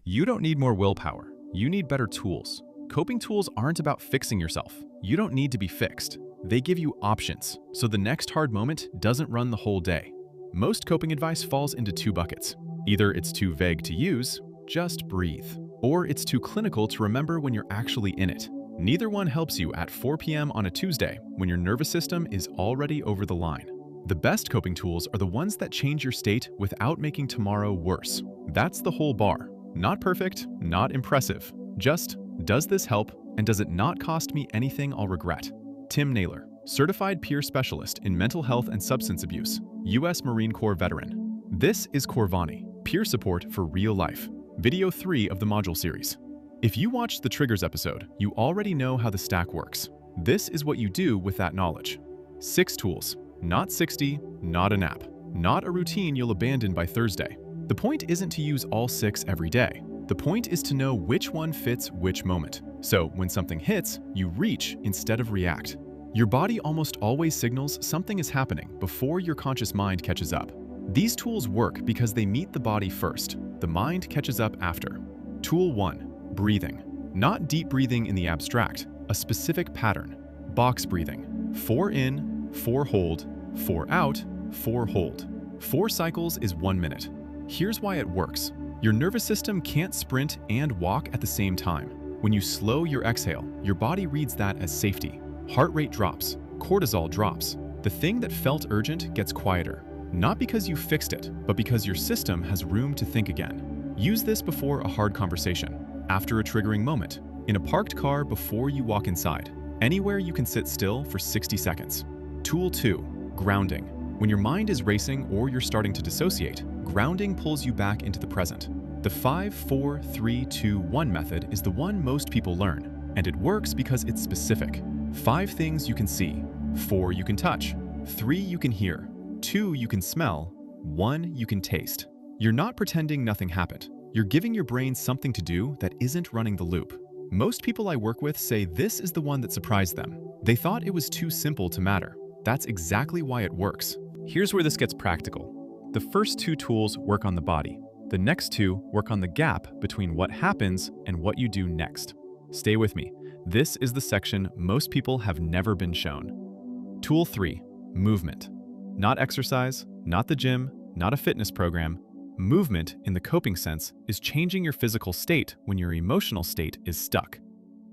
You don't need more willpower. You need better tools. Coping tools aren't about fixing yourself. You don't need to be fixed. They give you options, so the next hard moment doesn't run the whole day. Most coping advice falls into two buckets. Either it's too vague to use, just breathe, or it's too clinical to remember when you're actually in it. Neither one helps you at 4 p.m. on a Tuesday when your nervous system is already over the line. The best coping tools are the ones that change your state without making tomorrow worse. That's the whole bar. Not perfect, not impressive. Just, does this help, and does it not cost me anything I'll regret? Tim Naylor, certified peer specialist in mental health and substance abuse, U.S. Marine Corps veteran. This is Korvani, peer support for real life, video 3 of the module series. If you watched the Triggers episode, you already know how the stack works. This is what you do with that knowledge. 6 tools, not 60, not an app, not a routine you'll abandon by Thursday. The point isn't to use all 6 every day. The point is to know which one fits which moment. So when something hits, you reach instead of react. Your body almost always signals something is happening before your conscious mind catches up. These tools work because they meet the body first. The mind catches up after. Tool 1, breathing. Not deep breathing in the abstract, a specific pattern. Box breathing. 4 in, 4 hold, 4 out, 4 hold. 4 cycles is 1 minute. Here's why it works. Your nervous system can't sprint and walk at the same time. When you slow your exhale, your body reads that as safety. Heart rate drops, cortisol drops. The thing that felt urgent gets quieter. Not because you fixed it, but because your system has room to think again. Use this before a hard conversation, after a triggering moment, in a parked car before you walk inside, anywhere you can sit still for 60 seconds. Tool 2, grounding. When your mind is racing or you're starting to dissociate, grounding pulls you back into the present. The 5, 4, 3, 2, 1 method is the one most people learn, and it works because it's specific. 5 things you can see, 4 you can touch, 3 you can hear, 2 you can smell, 1 you can taste. You're not pretending nothing happened. You're giving your brain something to do that isn't running the loop. Most people I work with say this is the one that surprised them. They thought it was too simple to matter. That's exactly why it works. Here's where this gets practical. The first 2 tools work on the body. The next 2 work on the gap between what happens and what you do next. Stay with me. This is the section most people have never been shown. Tool 3, movement. Not exercise, not the gym, not a fitness program. Movement, in the coping sense, is changing your physical state when your emotional state is stuck.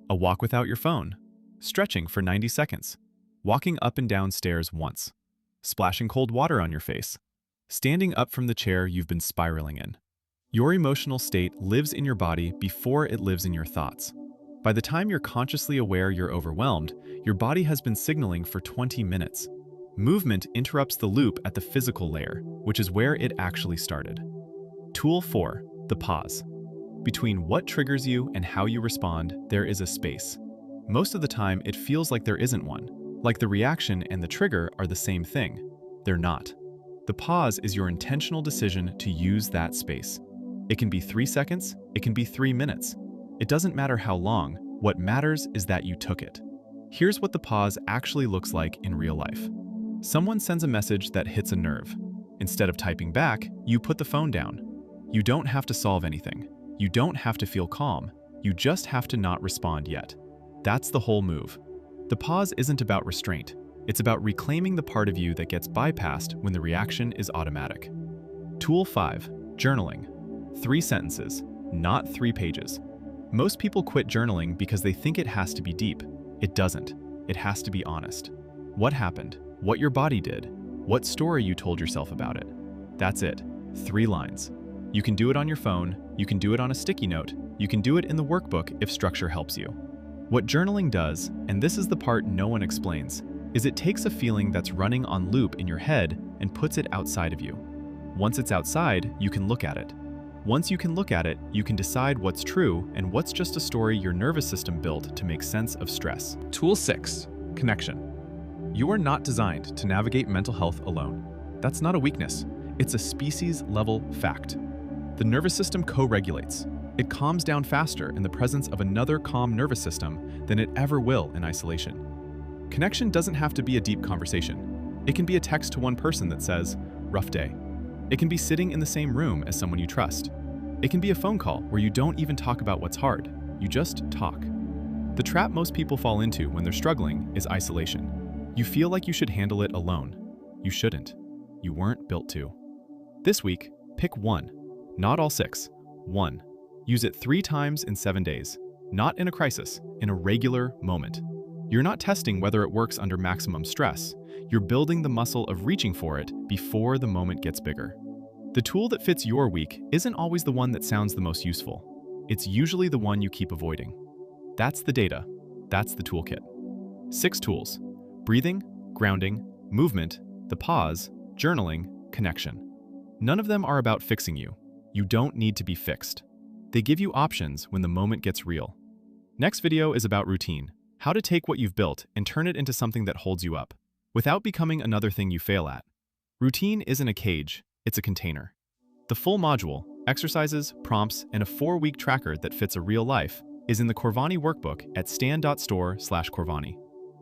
A walk without your phone. Stretching for 90 seconds. Walking up and down stairs once. Splashing cold water on your face. Standing up from the chair you've been spiraling in. Your emotional state lives in your body before it lives in your thoughts. By the time you're consciously aware you're overwhelmed, your body has been signaling for 20 minutes. Movement interrupts the loop at the physical layer, which is where it actually started. Tool 4, the pause. Between what triggers you and how you respond, there is a space. Most of the time, it feels like there isn't one. Like the reaction and the trigger are the same thing. They're not. The pause is your intentional decision to use that space. It can be 3 seconds, it can be 3 minutes. It doesn't matter how long, what matters is that you took it. Here's what the pause actually looks like in real life. Someone sends a message that hits a nerve. Instead of typing back, you put the phone down. You don't have to solve anything. You don't have to feel calm. You just have to not respond yet. That's the whole move. The pause isn't about restraint. It's about reclaiming the part of you that gets bypassed when the reaction is automatic. Tool 5, journaling. 3 sentences, not 3 pages. Most people quit journaling because they think it has to be deep. It doesn't. It has to be honest. What happened? What your body did? What story you told yourself about it? That's it. 3 lines. You can do it on your phone. You can do it on a sticky note. You can do it in the workbook if structure helps you. What journaling does, and this is the part no one explains, is it takes a feeling that's running on loop in your head and puts it outside of you. Once it's outside, you can look at it. Once you can look at it, you can decide what's true and what's just a story your nervous system built to make sense of stress. Tool 6, connection. You are not designed to navigate mental health alone. That's not a weakness. It's a species-level fact. The nervous system co-regulates. It calms down faster in the presence of another calm nervous system than it ever will in isolation. Connection doesn't have to be a deep conversation. It can be a text to one person that says, "rough day." It can be sitting in the same room as someone you trust. It can be a phone call where you don't even talk about what's hard, you just talk. The trap most people fall into when they're struggling is isolation. You feel like you should handle it alone. You shouldn't. You weren't built to. This week, pick one. Not all 6. One. Use it 3 times in 7 days. Not in a crisis, in a regular moment. You're not testing whether it works under maximum stress. You're building the muscle of reaching for it before the moment gets bigger. The tool that fits your week isn't always the one that sounds the most useful. It's usually the one you keep avoiding. That's the data. That's the toolkit. 6 tools: breathing, grounding, movement, the pause, journaling, connection. None of them are about fixing you. You don't need to be fixed. They give you options when the moment gets real. Next video is about routine, how to take what you've built and turn it into something that holds you up, without becoming another thing you fail at. Routine isn't a cage, it's a container. The full module, exercises, prompts, and a 4-week tracker that fits a real life is in the Korvani workbook at stan.store/Korvani.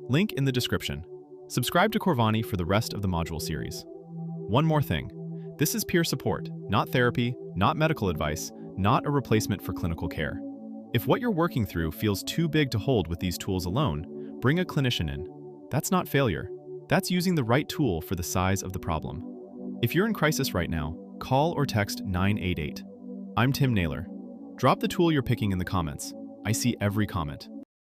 Link in the description. Subscribe to Korvani for the rest of the module series. One more thing. This is peer support, not therapy, not medical advice, not a replacement for clinical care. If what you're working through feels too big to hold with these tools alone, bring a clinician in. That's not failure. That's using the right tool for the size of the problem. If you're in crisis right now, call or text 988. I'm Naylor. Drop the tool you're picking in the comments. I see every comment.